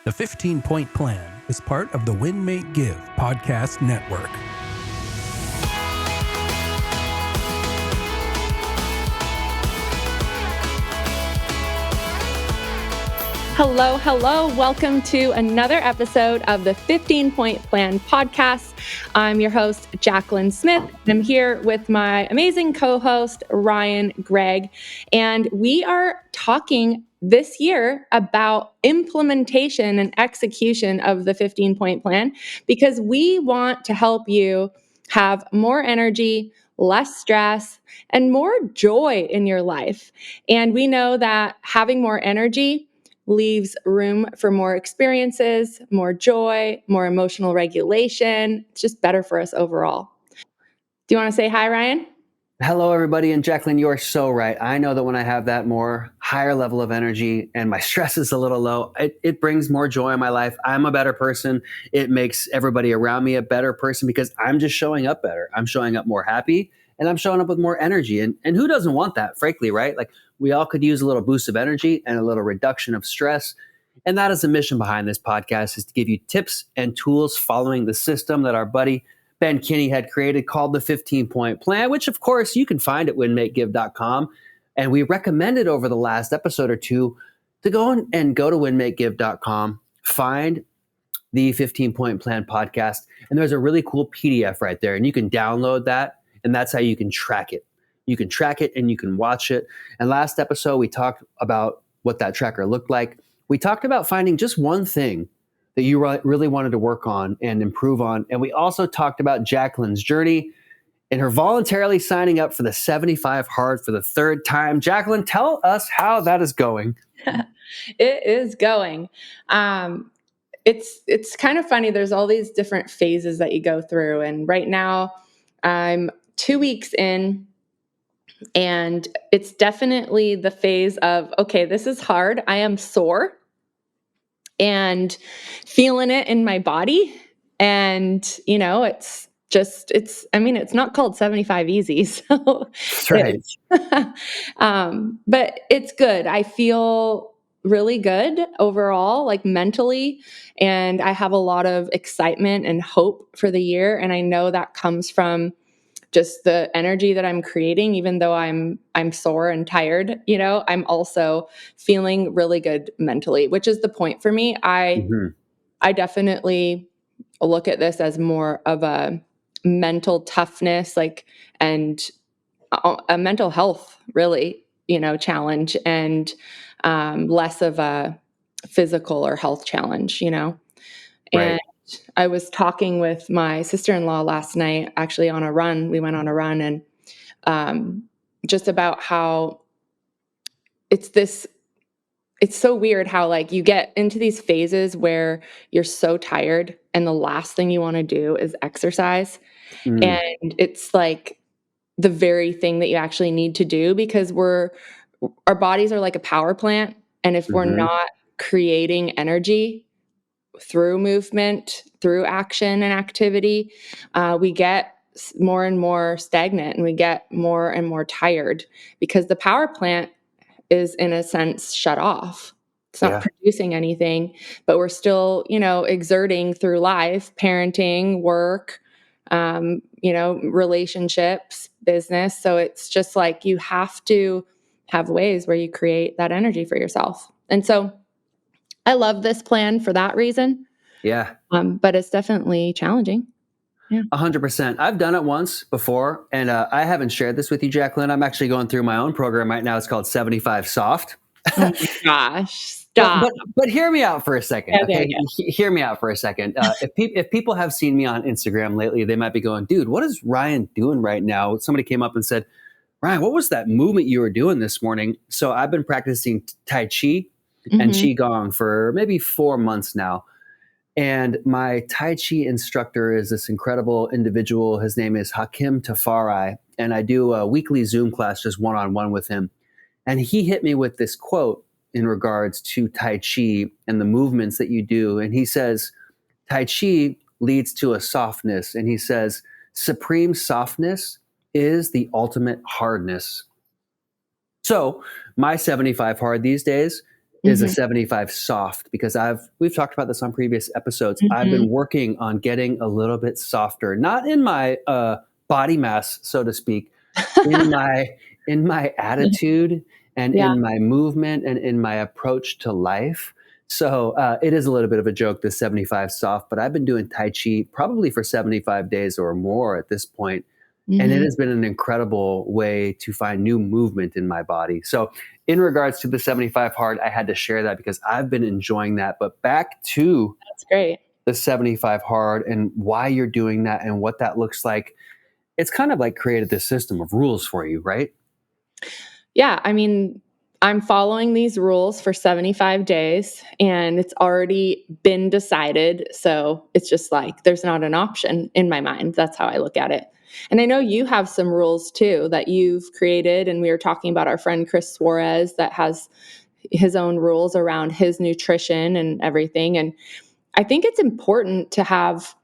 The 15-Point Plan is part of the Win, Make, Give podcast network. Hello. Welcome to another episode of the 15-Point Plan podcast. I'm your host, Jacqueline Smith. I'm here with my amazing co-host, Ryan Greigg, and we are talking this year about implementation and execution of the 15-Point Plan because we want to help you have more energy, less stress, and more joy in your life. And we know that having more energy leaves room for more experiences, more joy, more emotional regulation. It's just better for us overall. Do you want to say hi, Ryan? Hello, everybody. And Jacqueline, you are so right. I know that when I have that more higher level of energy and my stress is a little low, it brings more joy in my life. I'm a better person. It makes everybody around me a better person because I'm just showing up better. I'm showing up more happy and I'm showing up with more energy. And who doesn't want that, frankly, right? Like we all could use a little boost of energy and a little reduction of stress. And that is the mission behind this podcast, is to give you tips and tools following the system that our buddy Ben Kinney had created called the 15-Point Plan, which of course you can find at winmakegive.com. And we recommended over the last episode or two to go to winmakegive.com, find the 15-Point Plan podcast. And there's a really cool PDF right there. And you can download that. And that's how you can track it. You can track it and you can watch it. And last episode, we talked about what that tracker looked like. We talked about finding just one thing that you really wanted to work on and improve on. And we also talked about Jacqueline's journey and her voluntarily signing up for the 75 Hard for the third time. Jacqueline, tell us how that is going. It is going. It's kind of funny. There's all these different phases that you go through. And right now I'm 2 weeks in, and it's definitely the phase of, okay, this is hard. I am sore and feeling it in my body. And, it's not called 75 easy. So That's right. But it's good. I feel really good overall, like mentally. And I have a lot of excitement and hope for the year. And I know that comes from just the energy that I'm creating, even though I'm sore and tired, I'm also feeling really good mentally, which is the point for me. I definitely look at this as more of a mental toughness, and a mental health really, challenge, and less of a physical or health challenge, Right. And I was talking with my sister-in-law last night, actually on a run. We went on a run, and just about how it's so weird how you get into these phases where you're so tired and the last thing you want to do is exercise. And it's like the very thing that you actually need to do, because our bodies are like a power plant. And if we're not creating energy through movement, through action and activity, we get more and more stagnant and we get more and more tired because the power plant is, in a sense, shut off. It's not producing anything, but we're still, exerting through life, parenting, work, relationships, business. So it's just like you have to have ways where you create that energy for yourself. And so I love this plan for that reason. Yeah. But it's definitely challenging. Yeah. 100%. I've done it once before, and I haven't shared this with you, Jacqueline. I'm actually going through my own program right now. It's called 75 Soft. Oh my gosh, stop. But hear me out for a second. Okay. Yeah. Hear me out for a second. If people have seen me on Instagram lately, they might be going, dude, what is Ryan doing right now? Somebody came up and said, Ryan, what was that movement you were doing this morning? So I've been practicing Tai Chi and Qigong for maybe 4 months now. And my Tai Chi instructor is this incredible individual. His name is Hakim Tafari. And I do a weekly Zoom class, just one-on-one with him. And he hit me with this quote in regards to Tai Chi and the movements that you do. And he says, Tai Chi leads to a softness. And he says, supreme softness is the ultimate hardness. So my 75 hard these days is a 75 soft, because we've talked about this on previous episodes. I've been working on getting a little bit softer, not in my body mass, so to speak, in my attitude and Yeah. in my movement and in my approach to life. So it is a little bit of a joke, the 75 soft, but I've been doing Tai Chi probably for 75 days or more at this point. And it has been an incredible way to find new movement in my body. So in regards to the 75 hard, I had to share that because I've been enjoying that. But back to That's great. the 75 hard and why you're doing that and what that looks like. It's kind of like created this system of rules for you, right? Yeah. I mean, I'm following these rules for 75 days and it's already been decided. So it's just like there's not an option in my mind. That's how I look at it. And I know you have some rules too that you've created. And we were talking about our friend Chris Suarez that has his own rules around his nutrition and everything. And I think it's important to have,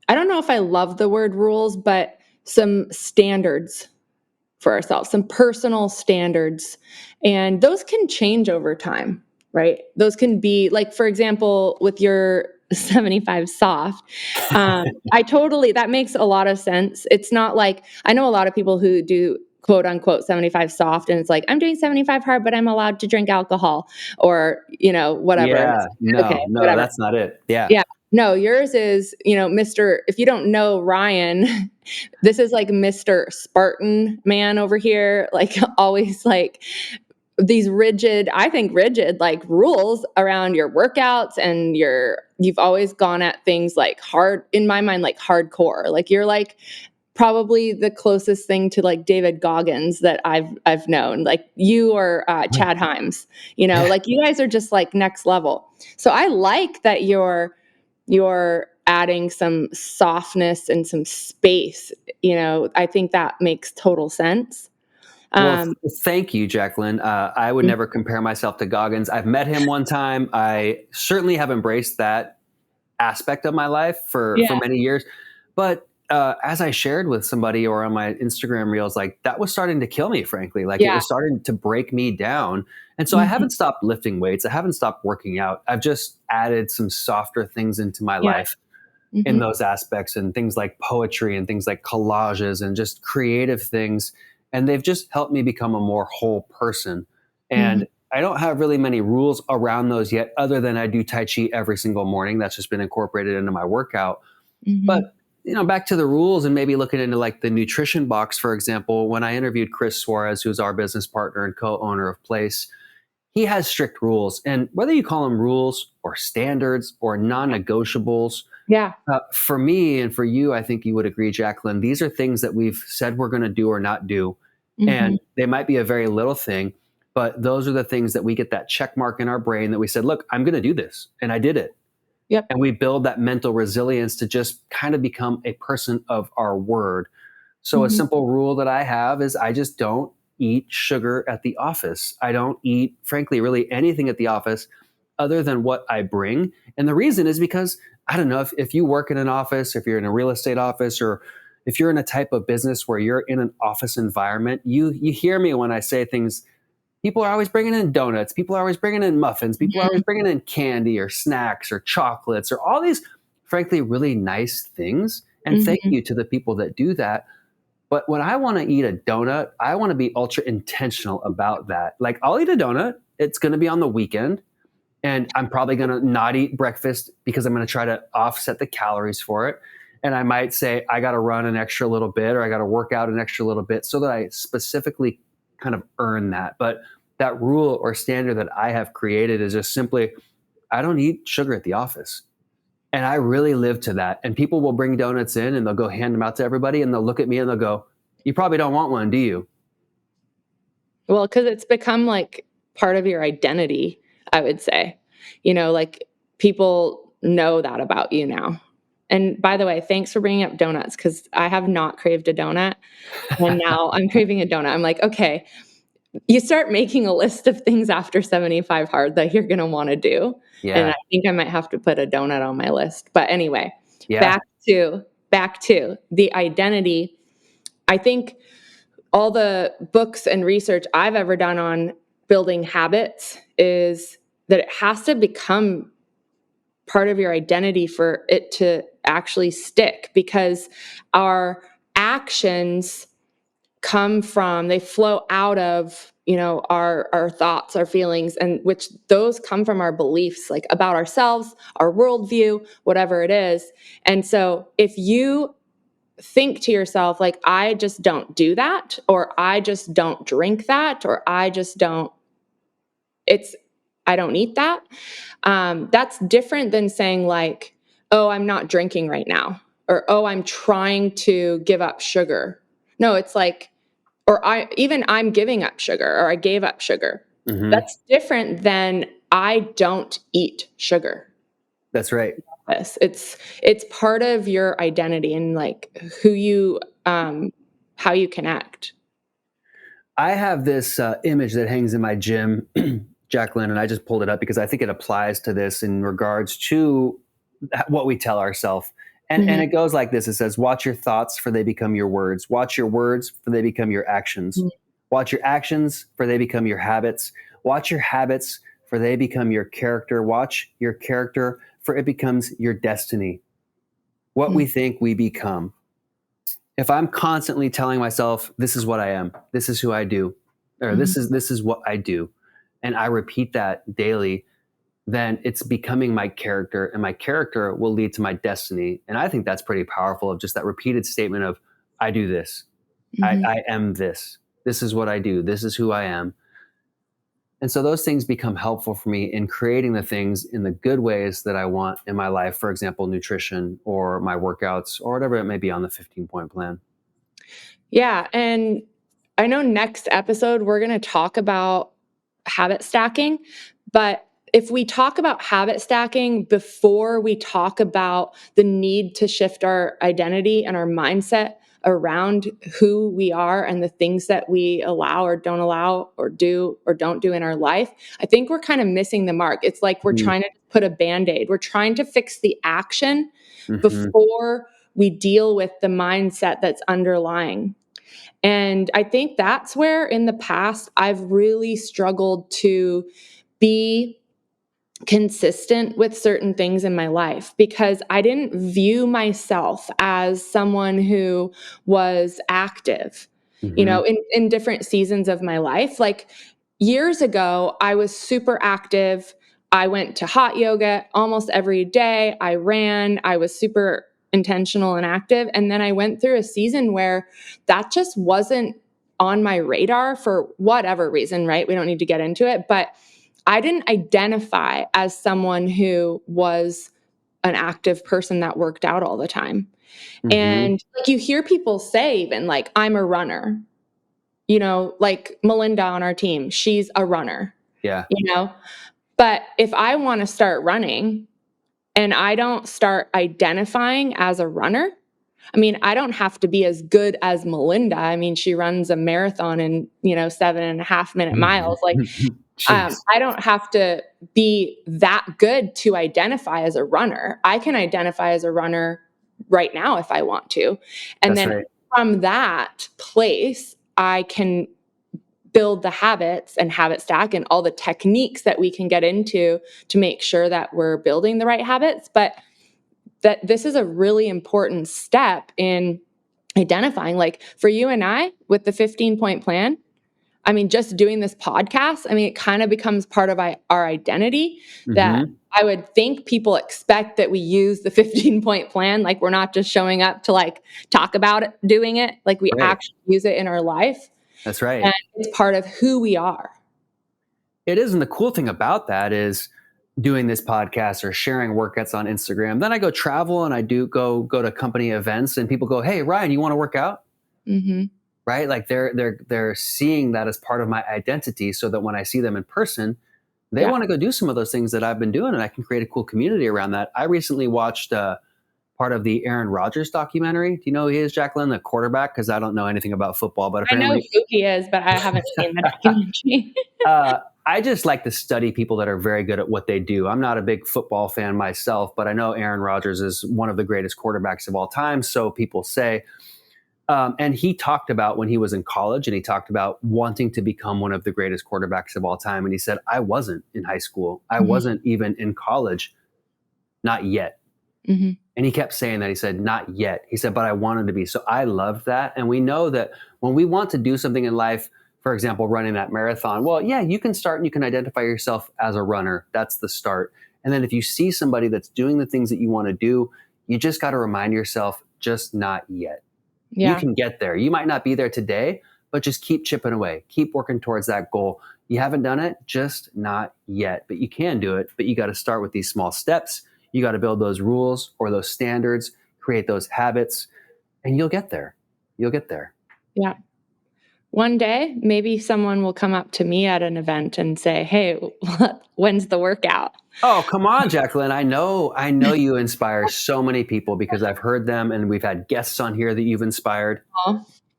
I don't know if I love the word rules, but some standards for ourselves, some personal standards. And those can change over time, right? Those can be like, for example, with your 75 soft, that makes a lot of sense. It's not like, I know a lot of people who do quote unquote 75 soft and it's like, I'm doing 75 hard, but I'm allowed to drink alcohol or, whatever. And Yeah, it's like, okay, no, whatever. that's not it. Yeah. Yeah. No, yours is, if you don't know Ryan, this is like Mr. Spartan man over here, like always like these rigid, I think rigid like rules around your workouts and you've always gone at things like hard, in my mind, like hardcore. Like you're like probably the closest thing to like David Goggins that I've known, like you or Chad Himes, like you guys are just like next level. So I like that you're adding some softness and some space. I think that makes total sense. Well, Um, thank you, Jacqueline. I would never compare myself to Goggins. I've met him one time. I certainly have embraced that aspect of my life for yeah, many years. But as I shared with somebody or on my Instagram reels, like that was starting to kill me, frankly. Like it yeah, was starting to break me down. And so I mhm, haven't stopped lifting weights. I haven't stopped working out. I've just added some softer things into my yeah, life in hmm, those aspects, and things like poetry and things like collages and just creative things. And they've just helped me become a more whole person. hmm, And I don't have really many rules around those yet, other than I do Tai Chi every single morning. That's just been incorporated into my workout. hmm, But back to the rules and maybe looking into like the nutrition box, for example, when I interviewed Chris Suarez, who's our business partner and co-owner of Place, he has strict rules. And whether you call them rules or standards or non-negotiables, yeah, for me and for you, I think you would agree, Jacqueline, these are things that we've said we're going to do or not do. hmm, And they might be a very little thing, but those are the things that we get that check mark in our brain that we said, look, I'm going to do this. And I did it. yep, And we build that mental resilience to just kind of become a person of our word. So a hmm, simple rule that I have is I just don't eat sugar at the office. I don't eat, frankly, really anything at the office other than what I bring. And the reason is because I don't know if you work in an office, if you're in a real estate office, or if you're in a type of business where you're in an office environment, you hear me when I say things. People are always bringing in donuts. People are always bringing in muffins. People are hmm, always bringing in candy or snacks or chocolates or all these, frankly, really nice things. And thank hmm, you to the people that do that. But when I want to eat a donut, I want to be ultra intentional about that. Like I'll eat a donut. It's going to be on the weekend. And I'm probably going to not eat breakfast because I'm going to try to offset the calories for it. And I might say, I got to run an extra little bit or I got to work out an extra little bit so that I specifically kind of earn that. But that rule or standard that I have created is just simply, I don't eat sugar at the office. And I really live to that. And people will bring donuts in and they'll go hand them out to everybody and they'll look at me and they'll go, you probably don't want one, do you? Well, because it's become like part of your identity, I would say. Like people know that about you now. And by the way, thanks for bringing up donuts because I have not craved a donut. And now I'm craving a donut. I'm like, okay, you start making a list of things after 75 hard that you're going to want to do. And I Yeah. think I might have to put a donut on my list. But anyway, Yeah. back to the identity. I think all the books and research I've ever done on building habits is that it has to become part of your identity for it to actually stick, because our actions they flow out of, our thoughts, our feelings, and which those come from our beliefs, like about ourselves, our worldview, whatever it is. And so if you think to yourself, like, I just don't do that, or I just don't drink that, or I don't eat that. That's different than saying, like, oh, I'm not drinking right now, or, oh, I'm trying to give up sugar. No, it's like, I'm giving up sugar, or I gave up sugar. Mm-hmm. That's different than I don't eat sugar. That's right. It's part of your identity and like who you, how you connect. I have this image that hangs in my gym, Jacqueline, and I just pulled it up because I think it applies to this in regards to what we tell ourselves. And it goes like this. It says, watch your thoughts, for they become your words. Watch your words, for they become your actions. Watch your actions, for they become your habits. Watch your habits, for they become your character. Watch your character, for it becomes your destiny. What we think, we become. If I'm constantly telling myself, this is what I am, this is who I do, or this is what I do, and I repeat that daily, then it's becoming my character, and my character will lead to my destiny. And I think that's pretty powerful, of just that repeated statement of, I do this. I am this. This is what I do. This is who I am. And so those things become helpful for me in creating the things in the good ways that I want in my life. For example, nutrition, or my workouts, or whatever it may be on the 15-point plan. Yeah. And I know next episode, we're going to talk about habit stacking, but if we talk about habit stacking before we talk about the need to shift our identity and our mindset around who we are and the things that we allow or don't allow or do or don't do in our life, I think we're kind of missing the mark. It's like we're trying to put a Band-Aid. We're trying to fix the action before we deal with the mindset that's underlying. And I think that's where in the past I've really struggled to be consistent with certain things in my life, because I didn't view myself as someone who was active, in different seasons of my life. Like years ago, I was super active. I went to hot yoga almost every day. I ran. I was super intentional and active. And then I went through a season where that just wasn't on my radar for whatever reason, right? We don't need to get into it, but I didn't identify as someone who was an active person that worked out all the time. And like you hear people say, even like, I'm a runner, like Melinda on our team, she's a runner. Yeah. But if I want to start running and I don't start identifying as a runner, I mean, I don't have to be as good as Melinda. I mean, she runs a marathon in, 7.5-minute miles. Like, I don't have to be that good to identify as a runner. I can identify as a runner right now if I want to. And then from that place, I can build the habits and habit stack and all the techniques that we can get into to make sure that we're building the right habits. But that this is a really important step in identifying, like for you and I with the 15-point plan. I mean, just doing this podcast, I mean, it kind of becomes part of our identity that I would think people expect that we use the 15-point plan. Like we're not just showing up to like talk about it, doing it, like we actually use it in our life. That's right. And it's part of who we are. It is. And the cool thing about that is doing this podcast or sharing workouts on Instagram. Then I go travel and I do go to company events and people go, hey, Ryan, you want to work out? Right? Like they're seeing that as part of my identity, so that when I see them in person, they want to go do some of those things that I've been doing, and I can create a cool community around that. I recently watched part of the Aaron Rodgers documentary. Do you know who he is, Jacqueline, the quarterback? Because I don't know anything about football, but apparently I know who he is, but I haven't seen the documentary. I just like to study people that are very good at what they do. I'm not a big football fan myself, but I know Aaron Rodgers is one of the greatest quarterbacks of all time, so people say. And he talked about when he was in college, and he talked about wanting to become one of the greatest quarterbacks of all time. And he said, I wasn't in high school. I wasn't even in college. Not yet. And he kept saying that. He said, not yet. He said, but I wanted to be. So I love that. And we know that when we want to do something in life, for example, running that marathon, well, yeah, you can start and you can identify yourself as a runner. That's the start. And then if you see somebody that's doing the things that you want to do, you just got to remind yourself, just not yet. Yeah. You can get there. You might not be there today, but just keep chipping away. Keep working towards that goal. You haven't done it, just not yet. But you can do it. But you got to start with these small steps. You got to build those rules or those standards, create those habits, and you'll get there. You'll get there. Yeah. One day, maybe someone will come up to me at an event and say, hey, when's the workout? Oh, come on, Jacqueline. I know you inspire so many people because I've heard them, and we've had guests on here that you've inspired.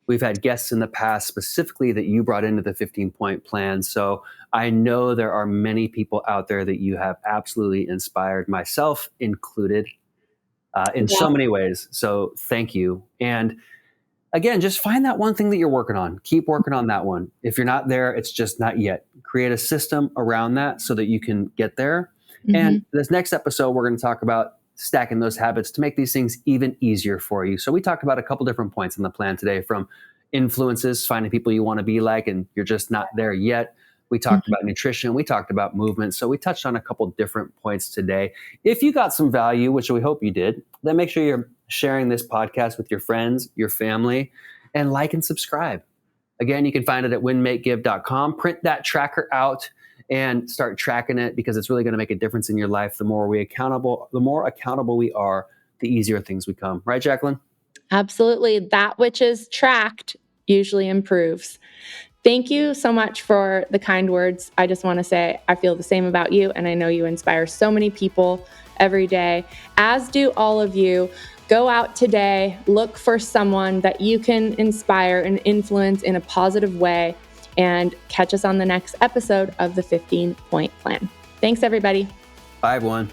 We've had guests in the past specifically that you brought into the 15-point plan. So I know there are many people out there that you have absolutely inspired, myself included, in so many ways. So thank you. And again, just find that one thing that you're working on. Keep working on that one. If you're not there, it's just not yet. Create a system around that so that you can get there. And this next episode, we're going to talk about stacking those habits to make these things even easier for you. So we talked about a couple different points in the plan today, from influences, finding people you want to be like, and you're just not there yet. We talked about nutrition. We talked about movement. So we touched on a couple different points today. If you got some value, which we hope you did, then make sure you're sharing this podcast with your friends, your family, and like and subscribe. Again, you can find it at winmakegive.com. Print that tracker out and start tracking it, because it's really going to make a difference in your life. The more accountable we are, the easier things become. Right, Jacqueline? Absolutely. That which is tracked usually improves. Thank you so much for the kind words. I just want to say I feel the same about you, and I know you inspire so many people every day, as do all of you. Go out today, look for someone that you can inspire and influence in a positive way, and catch us on the next episode of the 15-Point Plan. Thanks, everybody. Bye, everyone.